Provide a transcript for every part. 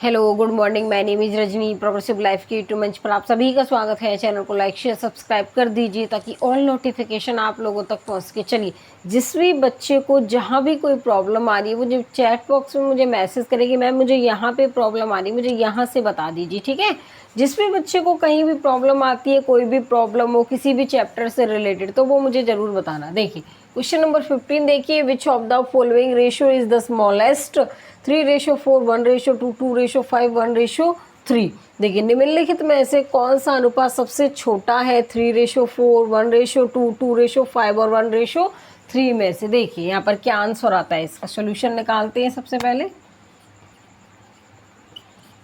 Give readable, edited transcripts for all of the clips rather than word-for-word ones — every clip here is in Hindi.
Hello good morning, my name is Rajni. Progressive life के यूट्यूब मंच पर आप सभी का स्वागत है। चैनल को लाइक शेयर सब्सक्राइब कर दीजिए ताकि ऑल नोटिफिकेशन आप लोगों तक पहुंच सके। चलिए, जिस भी बच्चे को जहां भी कोई प्रॉब्लम आ रही है वो जो चैट बॉक्स में मुझे मैसेज करेगी, मैम मुझे यहाँ पे प्रॉब्लम आ रही है, मुझे यहाँ से बता दीजिए, ठीक है। जिस भी बच्चे को कहीं भी प्रॉब्लम आती है, कोई भी प्रॉब्लम हो किसी भी चैप्टर से रिलेटेड, तो वो मुझे जरूर बताना। देखिए क्वेश्चन नंबर 15 देखिए, which of the following ratio is the smallest? 3:4, 1:2, 2:5, 1:3। देखिए निम्नलिखित में से कौन सा अनुपात सबसे छोटा है? 3:4, 1:2, 2:5 और 1:3 में से। देखिए यहाँ पर क्या आंसर आता है, इसका सोल्यूशन निकालते हैं सबसे पहले।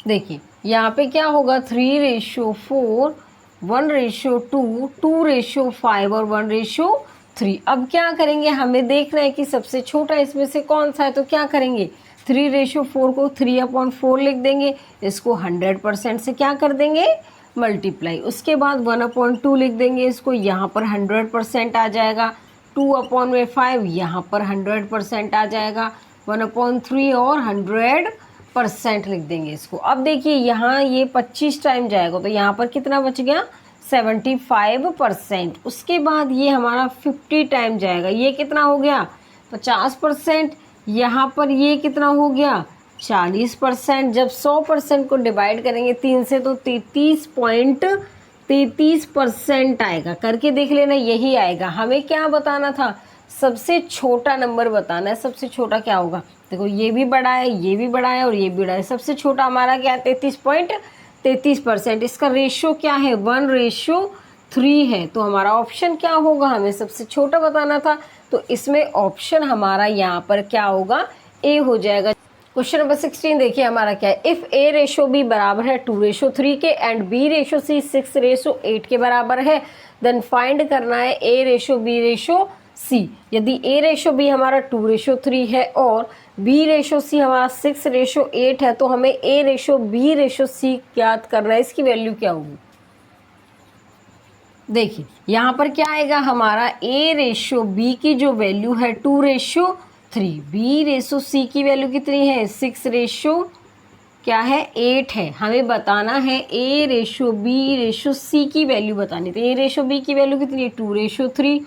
देखिए यहाँ पे क्या होगा, 3:4, 1:2, 2:5 और 1:3। अब क्या करेंगे, हमें देखना है कि सबसे छोटा इसमें से कौन सा है, तो क्या करेंगे, 3:4 को 3/4 लिख देंगे, इसको 100% से क्या कर देंगे, मल्टीप्लाई। उसके बाद 1/2 लिख देंगे, इसको यहाँ पर 100% आ जाएगा। 2/5 यहाँ पर 100% आ जाएगा। 1/3 और 100% लिख देंगे इसको। अब देखिए यहाँ ये 25 टाइम जाएगा, तो यहाँ पर कितना बच गया, 75%। उसके बाद ये हमारा 50 टाइम जाएगा, ये कितना हो गया, 50%। यहाँ पर ये कितना हो गया, 40%। जब 100% को डिवाइड करेंगे 3 से तो 33.33% आएगा। करके देख लेना, यही आएगा। हमें क्या बताना था, सबसे छोटा नंबर बताना है। सबसे छोटा क्या होगा, देखो ये भी बड़ा है, ये भी बड़ा है और ये भी बड़ा है। सबसे छोटा हमारा क्या है, 33.33%। इसका रेशियो क्या है, 1:3 है। तो हमारा ऑप्शन क्या होगा, हमें सबसे छोटा बताना था, तो इसमें ऑप्शन हमारा यहाँ पर क्या होगा, ए हो जाएगा। क्वेश्चन नंबर 16 देखिए हमारा क्या है, इफ A:B बराबर है 2:3 के एंड B:C 6:8 के बराबर है, देन फाइंड करना है A:B:C। यदि A:B हमारा 2:3 है और B:C हमारा 6:8 है, तो हमें A:B:C ज्ञात करना है। इसकी वैल्यू क्या होगी, देखिए यहाँ पर क्या आएगा, हमारा A:B की जो वैल्यू है 2:3, B:C की वैल्यू कितनी है, 6 क्या है 8 है। हमें बताना है A:B:C की वैल्यू बतानी। तो A:B की वैल्यू कितनी है, 2:3,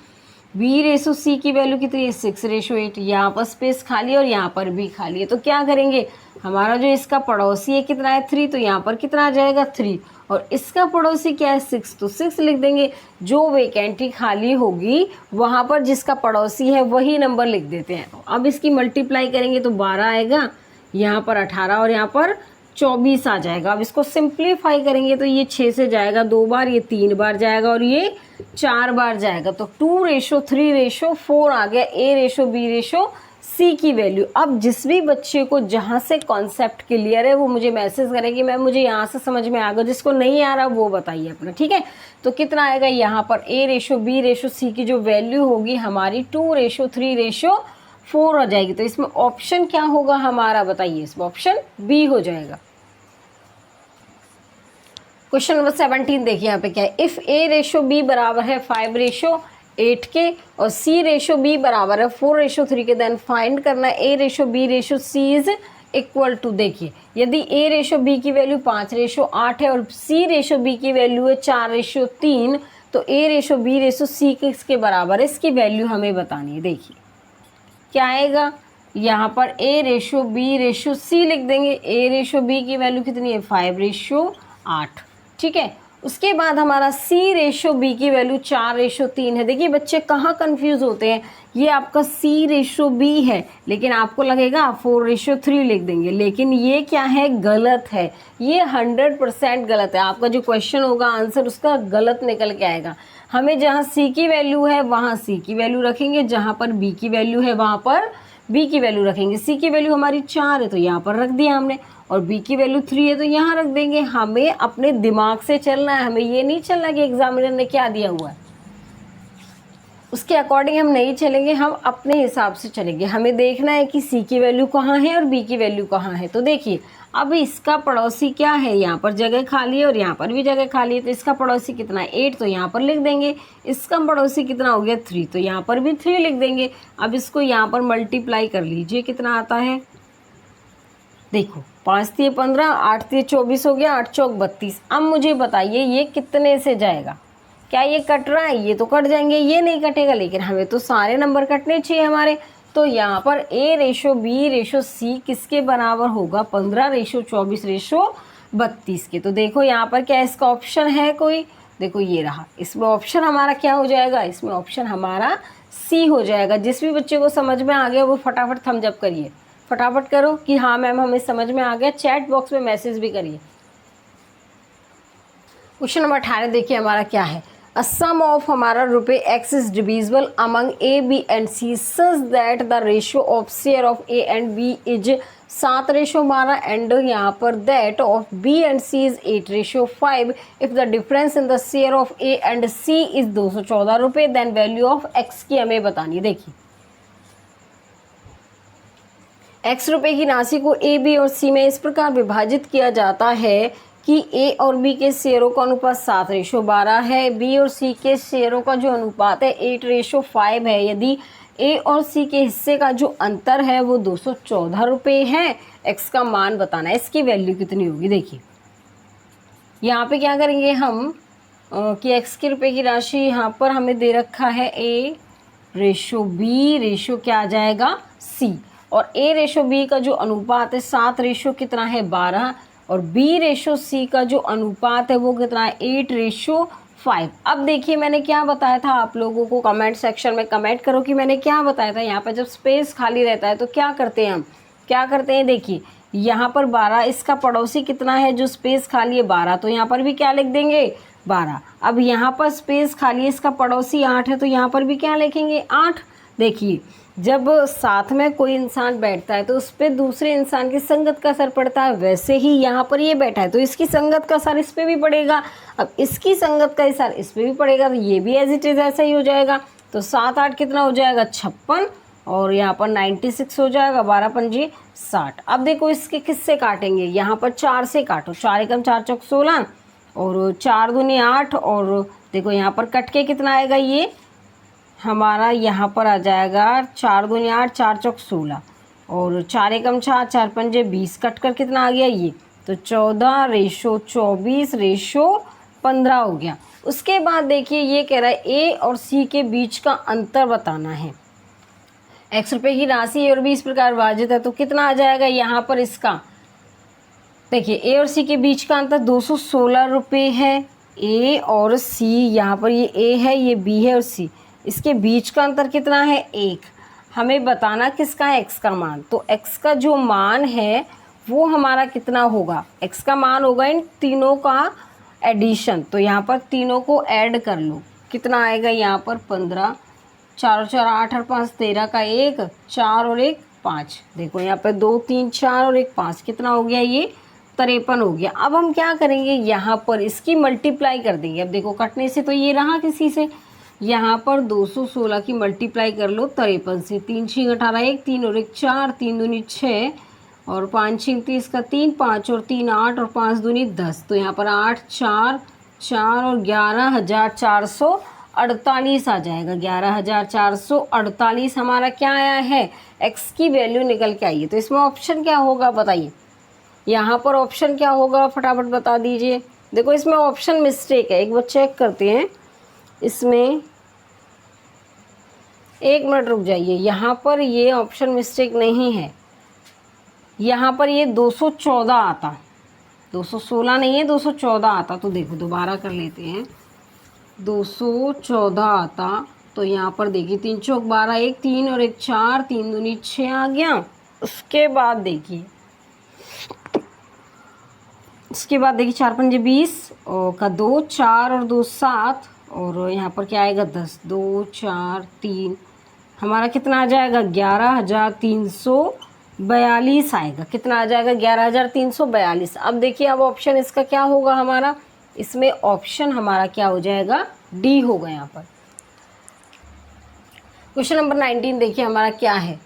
B:C की वैल्यू कितनी है, 6:8। यहाँ पर स्पेस खाली और यहाँ पर भी खाली है, तो क्या करेंगे, हमारा जो इसका पड़ोसी है कितना है, 3, तो यहाँ पर कितना आ जाएगा, 3। और इसका पड़ोसी क्या है, 6, तो 6 लिख देंगे। जो वैकेंटी खाली होगी वहाँ पर जिसका पड़ोसी है वही नंबर लिख देते हैं। अब इसकी मल्टीप्लाई करेंगे तो 12 आएगा, यहाँ पर 18 और यहाँ पर 24 आ जाएगा। अब इसको सिंप्लीफाई करेंगे तो ये 6 से जाएगा 2 बार, ये 3 बार जाएगा और ये 4 बार जाएगा। तो 2:3:4 आ गया A:B:C की वैल्यू। अब जिस भी बच्चे को जहाँ से कॉन्सेप्ट क्लियर है वो मुझे मैसेज करेगी, मैम मुझे यहाँ से समझ में आ गया। जिसको नहीं आ रहा वो बताइए अपना, ठीक है। तो कितना आएगा, यहाँ पर A:B:C की जो वैल्यू होगी हमारी 2:3:4 हो जाएगी। तो इसमें ऑप्शन क्या होगा हमारा, बताइए, इसमें ऑप्शन बी हो जाएगा। क्वेश्चन नंबर 17 देखिए यहाँ पे क्या है, इफ A:B बराबर है 5:8 के और C:B बराबर है 4:3 के, देन फाइंड करना है A:B:C इज इक्वल टू। देखिए यदि A:B की वैल्यू 5:8 है और C:B की वैल्यू है 4:3, तो A:B:C किसके बराबर है, इसकी वैल्यू हमें बतानी है। देखिए क्या आएगा, यहाँ पर A:B:C लिख देंगे। A:B की वैल्यू कितनी है, 5:8, ठीक है। उसके बाद हमारा C:B की वैल्यू 4:3 है। देखिए बच्चे कहाँ कंफ्यूज होते हैं, ये आपका C:B है लेकिन आपको लगेगा 4:3 लिख देंगे, लेकिन ये क्या है, गलत है। ये 100% गलत है। आपका जो क्वेश्चन होगा आंसर उसका गलत निकल के आएगा। हमें जहाँ C की वैल्यू है वहाँ C की वैल्यू रखेंगे, जहाँ पर B की वैल्यू है वहाँ पर B की वैल्यू रखेंगे। C की वैल्यू हमारी 4 है तो यहाँ पर रख दिया हमने, और B की वैल्यू 3 है तो यहाँ रख देंगे। हमें अपने दिमाग से चलना है, हमें ये नहीं चलना कि एग्जामिनर ने क्या दिया हुआ है उसके अकॉर्डिंग हम नहीं चलेंगे, हम अपने हिसाब से चलेंगे। हमें देखना है कि C की वैल्यू कहाँ है और B की वैल्यू कहाँ है। तो देखिए अब इसका पड़ोसी क्या है, यहाँ पर जगह खाली है और यहाँ पर भी जगह खाली है, तो इसका पड़ोसी कितना है, 8, तो यहाँ पर लिख देंगे। इसका पड़ोसी कितना हो गया, 3, तो यहाँ पर भी 3 लिख देंगे। अब इसको यहाँ पर मल्टीप्लाई कर लीजिए, कितना आता है, देखो 5 3 15, 8 3 24 हो गया, 8 चौक 32। अब मुझे बताइए ये कितने से जाएगा? क्या ये कट रहा है? ये तो कट जाएंगे, ये नहीं कटेगा, लेकिन हमें तो सारे नंबर कटने चाहिए हमारे। तो यहाँ पर A ratio B ratio C किसके बराबर होगा? 15 रेशो 24 रेशो 32 के। तो देखो यहाँ पर क्या इसका ऑप्शन है कोई? देखो ये रहा, इसमें ऑप्शन हमारा क्या हो जाएगा? इसमें ऑप्शन हमारा C हो जाएगा। जिस भी बच्चे को समझ में आ गया वो फटाफट थम्स अप करिए, फटाफट करो कि हाँ मैम हमें समझ में आ गया। चैट बॉक्स में मैसेज भी करिए। क्वेश्चन नंबर 18 देखिए हमारा क्या है। अ सम ऑफ हमारा रुपए x is divisible among A, B and C such that the ratio of share of A and B is 7 ratio 12 and यहाँ पर that of B and C is 8 ratio 5। If the difference in the share of A and C is 214 रुपये, देन वैल्यू ऑफ x की हमें बतानी है। देखिए x रुपए की राशि को A, B और C में इस प्रकार विभाजित किया जाता है कि A और B के शेयरों का अनुपात 7 रेशो 12 है, B और C के शेयरों का जो अनुपात है 8 रेशो 5 है। यदि A और C के हिस्से का जो अंतर है वो 214 रुपये है, x का मान बताना है, इसकी वैल्यू कितनी होगी। देखिए यहाँ पे क्या करेंगे हम कि x के रुपए की राशि यहाँ पर हमें दे रखा है A रेशो B रेशो क्या आ जाएगा C, और A रेशो B का जो अनुपात है 7 रेशो कितना है 12, और B रेशो C का जो अनुपात है वो कितना है 8 रेशो 5। अब देखिए मैंने क्या बताया था आप लोगों को, कमेंट सेक्शन में कमेंट करो कि मैंने क्या बताया था। यहाँ पर जब स्पेस खाली रहता है तो क्या करते हैं हम, क्या करते हैं? देखिए यहाँ पर 12, इसका पड़ोसी कितना है जो स्पेस खाली है 12, तो यहाँ पर भी क्या लिख देंगे 12। अब यहाँ पर स्पेस खाली है, इसका पड़ोसी 8 है, तो यहाँ पर भी क्या लिखेंगे 8। देखिए जब साथ में कोई इंसान बैठता है तो उस पर दूसरे इंसान की संगत का असर पड़ता है, वैसे ही यहाँ पर ये बैठा है तो इसकी संगत का असर इस पर भी पड़ेगा। अब इसकी संगत का असर इस पर भी पड़ेगा, तो ये भी एज इट इज़ ऐसा ही हो जाएगा। तो 7 8 कितना हो जाएगा 56, और यहाँ पर 96 हो जाएगा, 12 पंजे 60। अब देखो इसके किससे काटेंगे, यहाँ पर 4 से काटो, 4 एकम 4 चौक 16 और 4 दूनी 8, और देखो यहाँ पर कट के कितना आएगा, ये हमारा यहाँ पर आ जाएगा 4 दूनी 8 4 चौक 16 और 4 एकम 4 4 पंजे 20, कट कर कितना आ गया ये, तो 14 रेशो 24 रेशो 15 हो गया। उसके बाद देखिए ये कह रहा है A और C के बीच का अंतर बताना है। x रुपये की राशि A और B इस प्रकार विभाजित है तो कितना आ जाएगा यहाँ पर इसका, देखिए A और C के बीच का अंतर 216 रुपये है। A और C, यहाँ पर ये A है ये B है और C, इसके बीच का अंतर कितना है 1। हमें बताना किसका है x का मान, तो x का जो मान है वो हमारा कितना होगा, x का मान होगा इन तीनों का एडिशन। तो यहाँ पर तीनों को ऐड कर लो, कितना आएगा यहाँ पर 15, 4 और 4 8 और 5 13 का 1, 4 और 1 5। देखो यहाँ पर 2 3 4 और 1 5, कितना हो गया ये 53 हो गया। अब हम क्या करेंगे, यहाँ पर इसकी मल्टीप्लाई कर देंगे। अब देखो कटने से तो ये रहा किसी से, यहाँ पर 216 की मल्टीप्लाई कर लो 53 से, 3 6 18 1 3 और 1 4, 3 दूनी 6 और 5 6 30 का 3, 5 और 3 8 और 5 दूनी 10। तो यहाँ पर 8 4 4 और 11,448 आ जाएगा। 11,448 हमारा क्या आया है, x की वैल्यू निकल के आई है। तो इसमें ऑप्शन क्या होगा बताइए, यहाँ पर ऑप्शन क्या होगा फटाफट बता दीजिए। देखो इसमें ऑप्शन मिस्टेक है, एक बार चेक करते हैं। इसमें 1 मिनट रुक जाइए, यहाँ पर ये ऑप्शन मिस्टेक नहीं है, यहाँ पर ये 214 आता, 216 नहीं है 214 आता। तो देखो दोबारा कर लेते हैं, 214 आता। तो यहाँ पर देखिए 3 चौक 12 1 3 और 1 4, 3 दूनी 6 आ गया। उसके बाद देखिए 4 पंजे 20 और का 2 4 और 2 7 और यहाँ पर क्या आएगा 10, 2 4 3 हमारा कितना आ जाएगा 11,342 आएगा। कितना आ जाएगा 11,342। अब देखिए अब ऑप्शन इसका क्या होगा हमारा, इसमें ऑप्शन हमारा क्या हो जाएगा डी होगा यहाँ पर। क्वेश्चन नंबर 19 देखिए हमारा क्या है,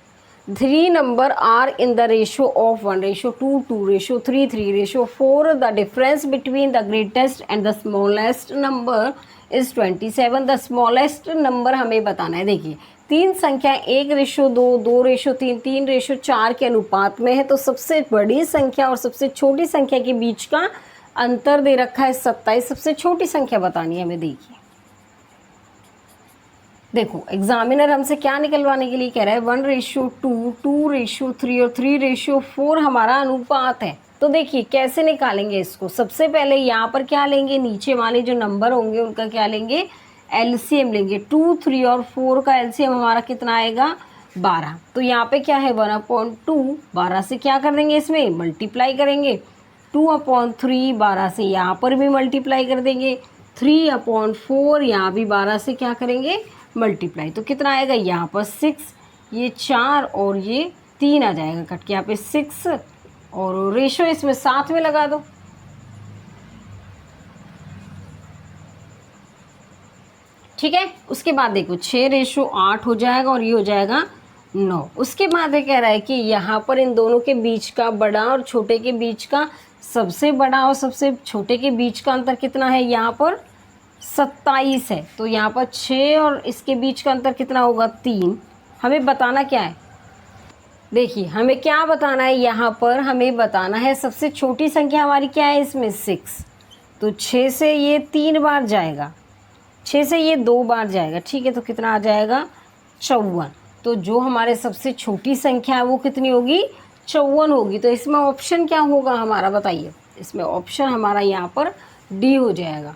3 number are in the ratio of 1:2, 2:3, 3:4। The difference between the greatest and the smallest number is 27। The smallest number हमें बताना है। देखिए तीन संख्या 1:2, 2:3, 3:4 के अनुपात में है, तो सबसे बड़ी संख्या और सबसे छोटी संख्या के बीच का अंतर दे रखा है 27। सबसे छोटी संख्या बतानी है हमें। देखिए देखो एग्जामिनर हमसे क्या निकलवाने के लिए कह रहा है 1:2, 2:3 और 3:4 हमारा अनुपात है। तो देखिए कैसे निकालेंगे इसको। सबसे पहले यहाँ पर क्या लेंगे, नीचे वाले जो नंबर होंगे उनका क्या लेंगे, एलसीएम लेंगे। 2, 3 और 4 का एलसीएम हमारा कितना आएगा, 12। तो यहाँ पे क्या है 1/2, 12 से क्या कर देंगे, इसमें मल्टीप्लाई करेंगे। 2/3 12 से यहाँ पर भी मल्टीप्लाई कर देंगे। 3/4 यहाँ भी 12 से क्या करेंगे, मल्टीप्लाई। तो कितना आएगा यहाँ पर 6, ये 4 और ये 3 आ जाएगा कट के, यहाँ पे 6 और रेशो इसमें साथ में लगा दो। ठीक है, उसके बाद देखो 6:8 हो जाएगा और ये हो जाएगा 9। उसके बाद ये कह रहा है कि यहाँ पर इन दोनों के बीच का, बड़ा और छोटे के बीच का, सबसे बड़ा और सबसे छोटे के बीच का अंतर कितना है, यहाँ पर 27 है। तो यहाँ पर 6 और इसके बीच का अंतर कितना होगा, 3। हमें बताना क्या है, देखिए हमें क्या बताना है, यहाँ पर हमें बताना है सबसे छोटी संख्या हमारी क्या है इसमें, 6। तो 6 से ये 3 बार जाएगा, 6 से ये 2 बार जाएगा। ठीक है, तो कितना आ जाएगा, 54। तो जो हमारे सबसे छोटी संख्या है वो कितनी होगी, 54 होगी। तो इसमें ऑप्शन क्या होगा हमारा, बताइए। इसमें ऑप्शन हमारा यहाँ पर डी हो जाएगा।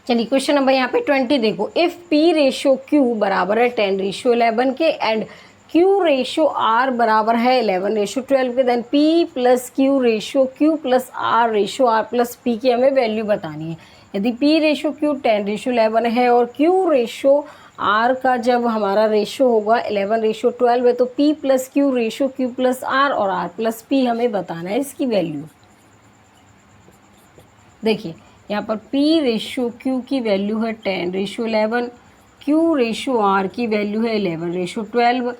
चलिए क्वेश्चन नंबर यहाँ पे 20 देखो। इफ़ P/Q बराबर है 10:11 के एंड Q/R बराबर है 11:12 के, देन P+Q/Q + R/R+P की हमें वैल्यू बतानी है। यदि P/Q 10:11 है और Q/R का जब हमारा रेशो होगा 11:12 है, तो P+Q/Q + R और R+P हमें बताना है इसकी वैल्यू। देखिए यहाँ पर P/Q की वैल्यू है 10:11, Q/R की वैल्यू है 11:12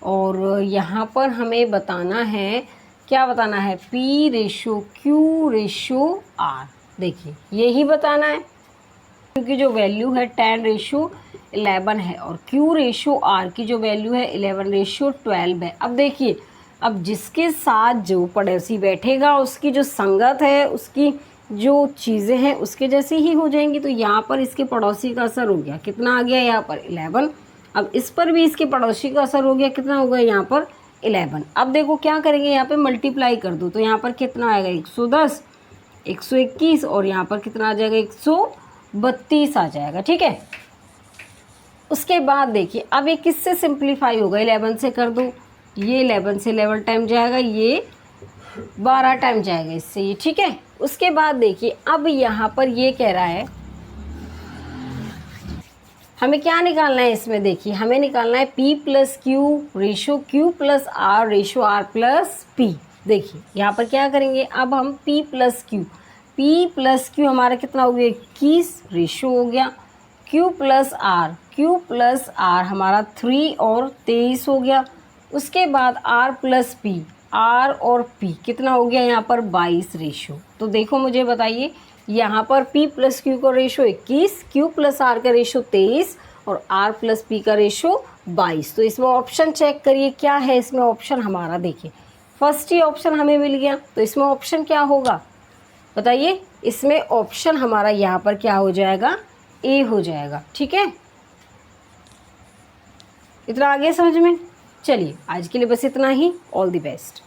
और यहाँ पर हमें बताना है, क्या बताना है, P/Q/R। देखिए यही बताना है, क्योंकि जो वैल्यू है 10:11 है और Q/R की जो वैल्यू है 11:12 है। अब देखिए, अब जिसके साथ जो पड़ोसी बैठेगा उसकी जो संगत है, उसकी जो चीज़ें हैं उसके जैसे ही हो जाएंगी। तो यहाँ पर इसके पड़ोसी का असर हो गया, कितना आ गया यहाँ पर 11। अब इस पर भी इसके पड़ोसी का असर हो गया, कितना हो गया यहाँ पर 11। अब देखो क्या करेंगे, यहाँ पे मल्टीप्लाई कर दो, तो यहाँ पर कितना आएगा 110, 121 और यहाँ पर कितना आ जाएगा 132 आ जाएगा। ठीक है, उसके बाद देखिए अब ये किससे सिंप्लीफाई होगा, 11 से कर दो, ये 11 से 11 टाइम जाएगा, ये 12 टाइम जाएगा इससे ये। ठीक है, उसके बाद देखिए अब यहाँ पर ये कह रहा है हमें क्या निकालना है इसमें, देखिए हमें निकालना है P+Q/Q + R/R+P। देखिए यहाँ पर क्या करेंगे, अब हम P+Q हमारा कितना हो गया 21, रेशो हो गया। Q + R हमारा 3 और 23 हो गया। उसके बाद R+P, R और P कितना हो गया यहाँ पर 22 रेशो। तो देखो मुझे बताइए, यहाँ पर P+Q का रेशो 21, Q + R का रेशो 23 और R+P का रेशो 22। तो इसमें ऑप्शन चेक करिए क्या है इसमें ऑप्शन हमारा। देखिए फर्स्ट ही ऑप्शन हमें मिल गया, तो इसमें ऑप्शन क्या होगा बताइए। इसमें ऑप्शन हमारा यहाँ पर क्या हो जाएगा, ए हो जाएगा। ठीक है, इतना आगे समझ में। चलिए आज के लिए बस इतना ही। All the best.